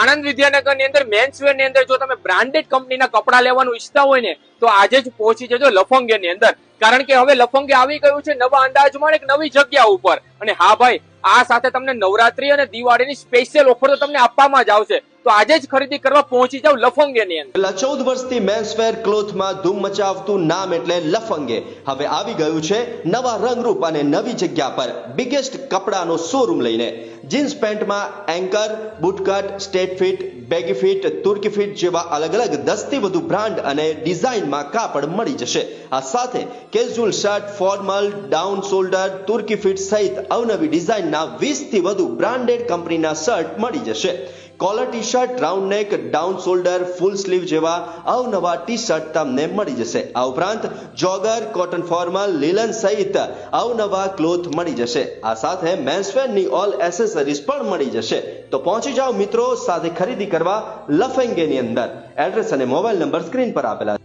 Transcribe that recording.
આણંદ વિદ્યાનગરની અંદર મેન્સવેર ની અંદર જો તમે બ્રાન્ડેડ કંપનીના કપડા લેવાનું ઈચ્છતા હોય ને તો આજે જ પહોંચી જજો લફંગે ની અંદર, કારણ કે હવે લફંગે આવી ગયું છે નવા અંદાજમાં એક નવી જગ્યા ઉપર. અને હા ભાઈ, આ સાથે તમને નવરાત્રી અને દિવાળીની સ્પેશિયલ ઓફર તો તમને આપવામાં જ આવશે. તો આજે જ ખરીદી કરવા પહોંચી જાવ લફંગે ની અંદર. 14 વર્ષથી મેન્સવેર ક્લોથમાં ધૂમ મચાવતું નામ એટલે લફંગે હવે આવી ગયું છે નવા રંગરૂપ અને નવી જગ્યા પર બિગેસ્ટ કપડાનો શોરૂમ લઈને. જીન્સ પેન્ટમાં એન્કર, bootcut, straight fit, baggy fit, Turkey fit જેવા અલગ અલગ 10 થી વધુ બ્રાન્ડ અને ડિઝાઇનમાં કાપડ મળી જશે. આ સાથે casual shirt, formal, down shoulder, Turkey fit સહિત અવનવી ડિઝાઇનના 20 થી વધુ બ્રાન્ડેડ કંપનીના શર્ટ મળી જશે. કોલર ટી શર્ટ, રાઉન્ડ નેક, ડાઉન શોલ્ડર, ફૂલ સ્લીવ જેવા અવનવા ટી શર્ટ તમને મળી જશે. આ ઉપરાંત જોગર, કોટન ફોર્મલ, લીલન સહિત અવનવા ક્લોથ મળી જશે. આ સાથે મેન્સવેરની ઓલ એસેસરીઝ પણ મળી જશે. તો પહોંચી જાઓ મિત્રો સાથે ખરીદી કરવા લફંગેની અંદર. એડ્રેસ અને મોબાઈલ નંબર સ્ક્રીન પર આપેલા.